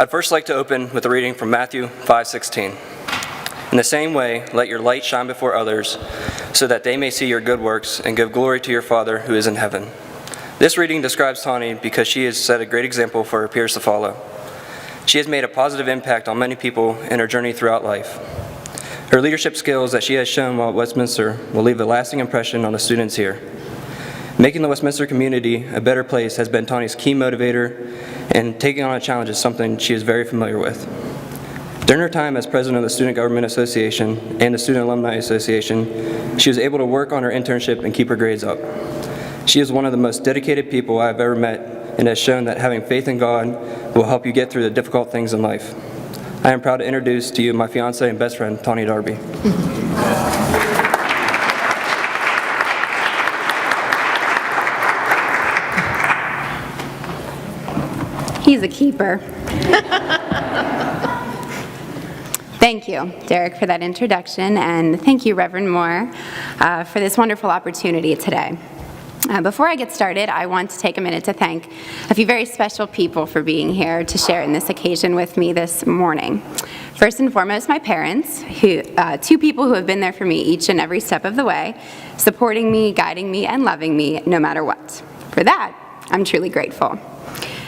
I'd first like to open with a reading from Matthew 5:16. In the same way, let your light shine before others, so that they may see your good works and give glory to your Father who is in heaven. This reading describes Tawni because she has set a great example for her peers to follow. She has made a positive impact on many people in her journey throughout life. Her leadership skills that she has shown while at Westminster will leave a lasting impression on the students here. Making the Westminster community a better place has been Tawni's key motivator, and taking on a challenge is something she is very familiar with. During her time as president of the Student Government Association and the Student Alumni Association, she was able to work on her internship and keep her grades up. She is one of the most dedicated people I have ever met and has shown that having faith in God will help you get through the difficult things in life. I am proud to introduce to you my fiance and best friend, Tawni Darby. He's a keeper. Thank you, Derrick, for that introduction, and thank you, Reverend Moore, for this wonderful opportunity today. Before I get started, I want to take a minute to thank a few very special people for being here to share in this occasion with me this morning. First and foremost, my parents, two people who have been there for me each and every step of the way, supporting me, guiding me, and loving me no matter what. For that, I'm truly grateful.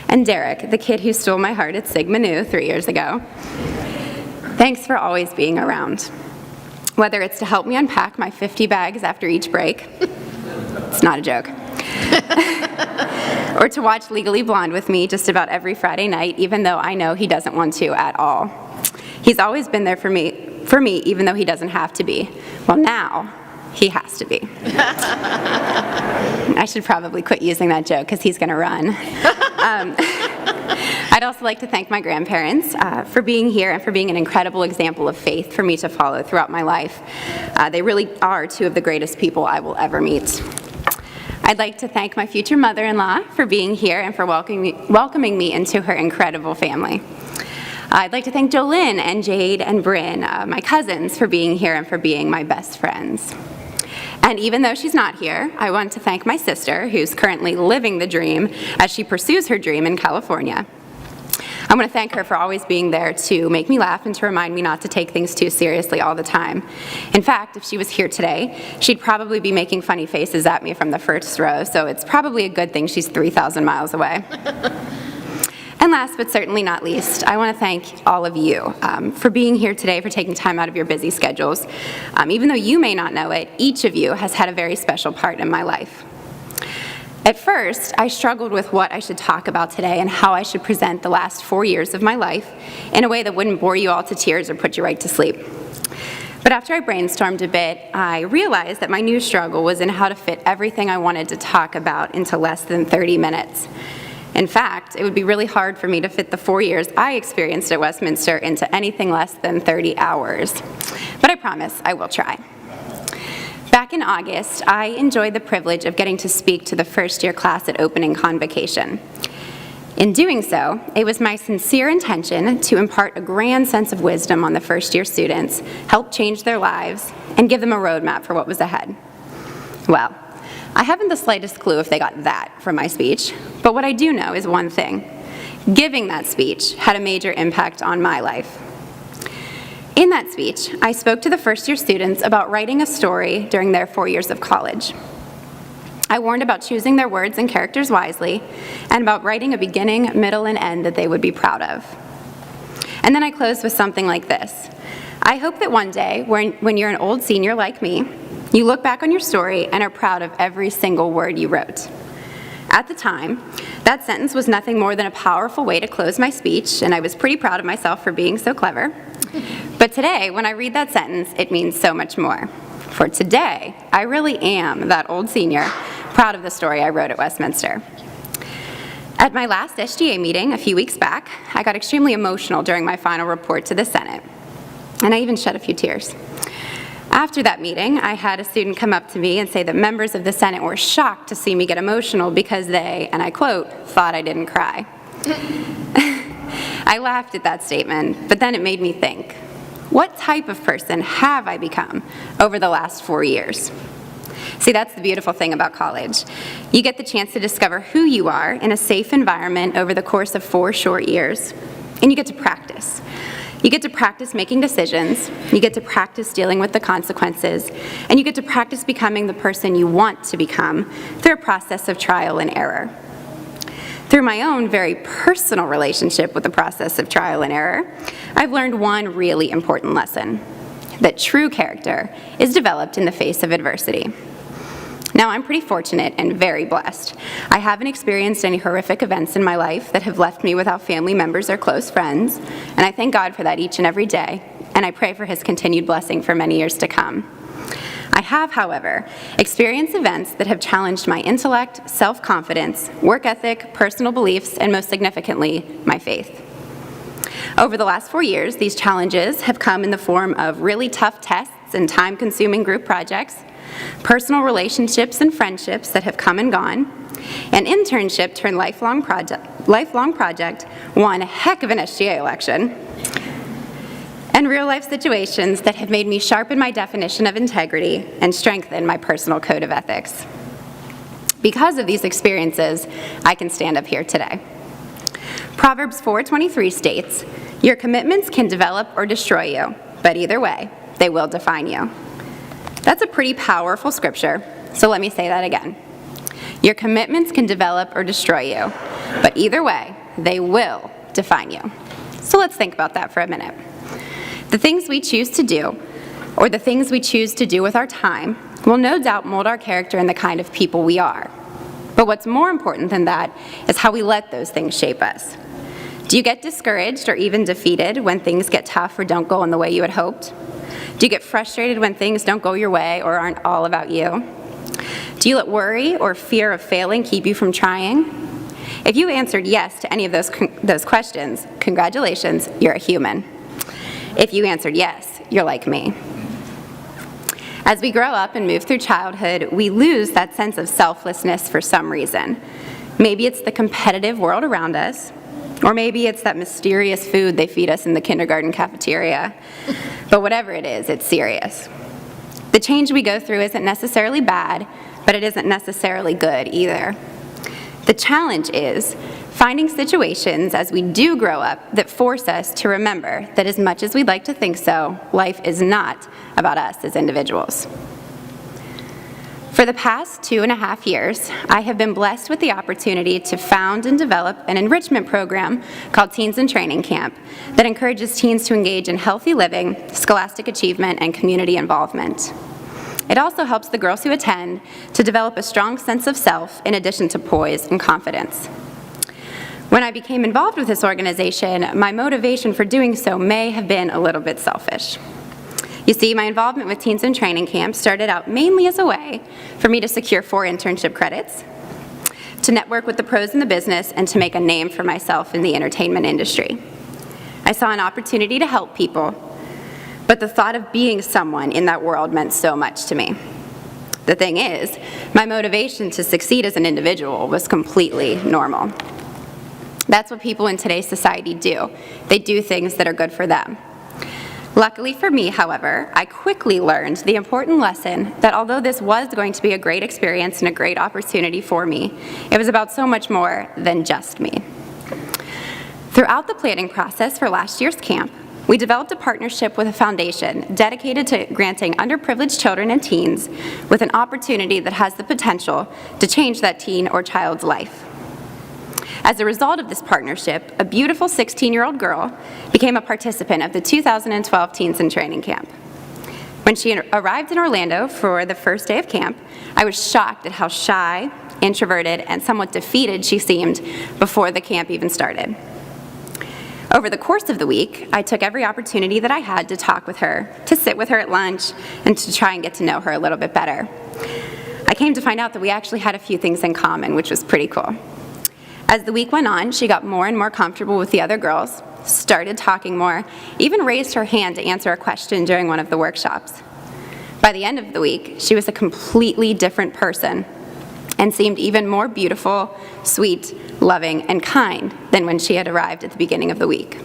And Derrick, the kid who stole my heart at Sigma Nu 3 years ago. Thanks for always being around. Whether it's to help me unpack my 50 bags after each break, it's not a joke, or to watch Legally Blonde with me just about every Friday night, even though I know he doesn't want to at all. He's always been there for me, even though he doesn't have to be. Well, now, he has to be. I should probably quit using that joke because he's going to run. I'd also like to thank my grandparents for being here and for being an incredible example of faith for me to follow throughout my life. They really are two of the greatest people I will ever meet. I'd like to thank my future mother-in-law for being here and for welcoming me into her incredible family. I'd like to thank Jolynn and Jade and Bryn, my cousins, for being here and for being my best friends. And even though she's not here, I want to thank my sister, who's currently living the dream as she pursues her dream in California. I want to thank her for always being there to make me laugh and to remind me not to take things too seriously all the time. In fact, if she was here today, she'd probably be making funny faces at me from the first row, so it's probably a good thing she's 3,000 miles away. And last but certainly not least, I want to thank all of you for being here today, for taking time out of your busy schedules. Even though you may not know it, each of you has had a very special part in my life. At first, I struggled with what I should talk about today and how I should present the last 4 years of my life in a way that wouldn't bore you all to tears or put you right to sleep. But after I brainstormed a bit, I realized that my new struggle was in how to fit everything I wanted to talk about into less than 30 minutes. In fact, it would be really hard for me to fit the 4 years I experienced at Westminster into anything less than 30 hours. But I promise I will try. Back in August, I enjoyed the privilege of getting to speak to the first-year class at opening convocation. In doing so, it was my sincere intention to impart a grand sense of wisdom on the first-year students, help change their lives, and give them a roadmap for what was ahead. Well, I haven't the slightest clue if they got that from my speech, but what I do know is one thing. Giving that speech had a major impact on my life. In that speech, I spoke to the first-year students about writing a story during their 4 years of college. I warned about choosing their words and characters wisely, and about writing a beginning, middle, and end that they would be proud of. And then I closed with something like this. I hope that one day, when you're an old senior like me, you look back on your story and are proud of every single word you wrote. At the time, that sentence was nothing more than a powerful way to close my speech, and I was pretty proud of myself for being so clever. But today, when I read that sentence, it means so much more. For today, I really am that old senior, proud of the story I wrote at Westminster. At my last SGA meeting a few weeks back, I got extremely emotional during my final report to the Senate, and I even shed a few tears. After that meeting, I had a student come up to me and say that members of the Senate were shocked to see me get emotional because they, and I quote, thought I didn't cry. I laughed at that statement, but then it made me think, what type of person have I become over the last 4 years? See, that's the beautiful thing about college. You get the chance to discover who you are in a safe environment over the course of 4 short years. and you get to practice. You get to practice making decisions, you get to practice dealing with the consequences, and you get to practice becoming the person you want to become through a process of trial and error. Through my own very personal relationship with the process of trial and error, I've learned one really important lesson: that true character is developed in the face of adversity. Now, I'm pretty fortunate and very blessed. I haven't experienced any horrific events in my life that have left me without family members or close friends, and I thank God for that each and every day, and I pray for His continued blessing for many years to come. I have, however, experienced events that have challenged my intellect, self-confidence, work ethic, personal beliefs, and most significantly, my faith. Over the last 4 years, these challenges have come in the form of really tough tests and time-consuming group projects, personal relationships and friendships that have come and gone, an internship turned lifelong project, one heck of an SGA election, and real-life situations that have made me sharpen my definition of integrity and strengthen my personal code of ethics. Because of these experiences, I can stand up here today. Proverbs 4:23 states, "Your commitments can develop or destroy you, but either way, they will define you." That's a pretty powerful scripture, so let me say that again. Your commitments can develop or destroy you, but either way, they will define you. So let's think about that for a minute. The things we choose to do, or the things we choose to do with our time, will no doubt mold our character and the kind of people we are. But what's more important than that is how we let those things shape us. Do you get discouraged or even defeated when things get tough or don't go in the way you had hoped? Do you get frustrated when things don't go your way or aren't all about you? Do you let worry or fear of failing keep you from trying? If you answered yes to any of those questions, congratulations, you're a human. If you answered yes, you're like me. As we grow up and move through childhood, we lose that sense of selflessness for some reason. Maybe it's the competitive world around us, or maybe it's that mysterious food they feed us in the kindergarten cafeteria. But whatever it is, it's serious. The change we go through isn't necessarily bad, but it isn't necessarily good either. The challenge is finding situations as we do grow up that force us to remember that as much as we'd like to think so, life is not about us as individuals. For the past 2.5 years, I have been blessed with the opportunity to found and develop an enrichment program called Teens in Training Camp that encourages teens to engage in healthy living, scholastic achievement, and community involvement. It also helps the girls who attend to develop a strong sense of self in addition to poise and confidence. When I became involved with this organization, my motivation for doing so may have been a little bit selfish. You see, my involvement with Teens in Training Camp started out mainly as a way for me to secure 4 internship credits, to network with the pros in the business, and to make a name for myself in the entertainment industry. I saw an opportunity to help people, but the thought of being someone in that world meant so much to me. The thing is, my motivation to succeed as an individual was completely normal. That's what people in today's society do. They do things that are good for them. Luckily for me, however, I quickly learned the important lesson that although this was going to be a great experience and a great opportunity for me, it was about so much more than just me. Throughout the planning process for last year's camp, we developed a partnership with a foundation dedicated to granting underprivileged children and teens with an opportunity that has the potential to change that teen or child's life. As a result of this partnership, a beautiful 16-year-old girl became a participant of the 2012 Teens in Training Camp. When she arrived in Orlando for the first day of camp, I was shocked at how shy, introverted, and somewhat defeated she seemed before the camp even started. Over the course of the week, I took every opportunity that I had to talk with her, to sit with her at lunch, and to try and get to know her a little bit better. I came to find out that we actually had a few things in common, which was pretty cool. As the week went on, she got more and more comfortable with the other girls, started talking more, even raised her hand to answer a question during one of the workshops. By the end of the week, she was a completely different person and seemed even more beautiful, sweet, loving, and kind than when she had arrived at the beginning of the week.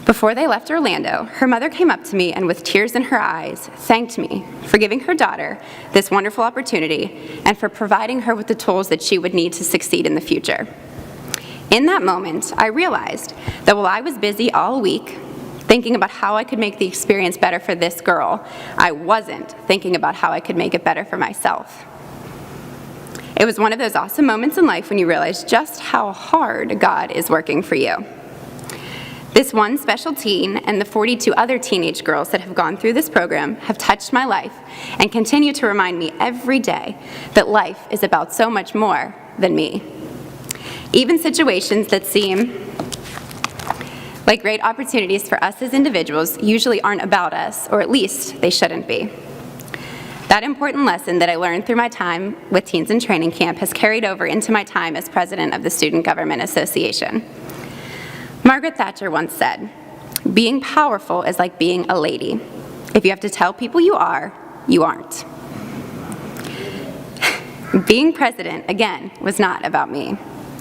Before they left Orlando, her mother came up to me and with tears in her eyes, thanked me for giving her daughter this wonderful opportunity and for providing her with the tools that she would need to succeed in the future. In that moment, I realized that while I was busy all week thinking about how I could make the experience better for this girl, I wasn't thinking about how I could make it better for myself. It was one of those awesome moments in life when you realize just how hard God is working for you. This one special teen and the 42 other teenage girls that have gone through this program have touched my life and continue to remind me every day that life is about so much more than me. Even situations that seem like great opportunities for us as individuals usually aren't about us, or at least they shouldn't be. That important lesson that I learned through my time with teens in training camp has carried over into my time as president of the Student Government Association. Margaret Thatcher once said, "Being powerful is like being a lady. If you have to tell people you are, you aren't." Being president, again, was not about me.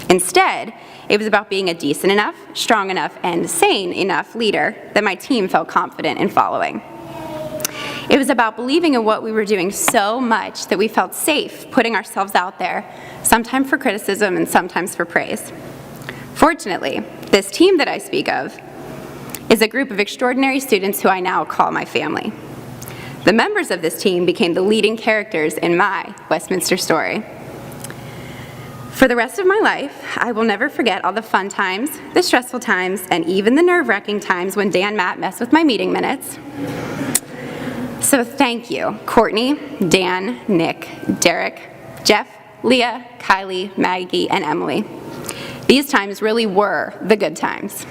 Instead, it was about being a decent enough, strong enough, and sane enough leader that my team felt confident in following. It was about believing in what we were doing so much that we felt safe putting ourselves out there, sometimes for criticism and sometimes for praise. Fortunately, this team that I speak of is a group of extraordinary students who I now call my family. The members of this team became the leading characters in my Westminster story. For the rest of my life, I will never forget all the fun times, the stressful times, and even the nerve-wracking times when Dan Matt messed with my meeting minutes. So thank you, Courtney, Dan, Nick, Derrick, Jeff, Leah, Kylie, Maggie, and Emily. These times really were the good times.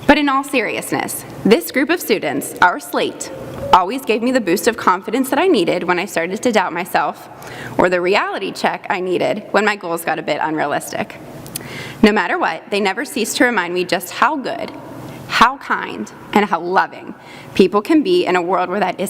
But in all seriousness, this group of students, our slate, always gave me the boost of confidence that I needed when I started to doubt myself, or the reality check I needed when my goals got a bit unrealistic. No matter what, they never ceased to remind me just how good, how kind, and how loving people can be in a world where that is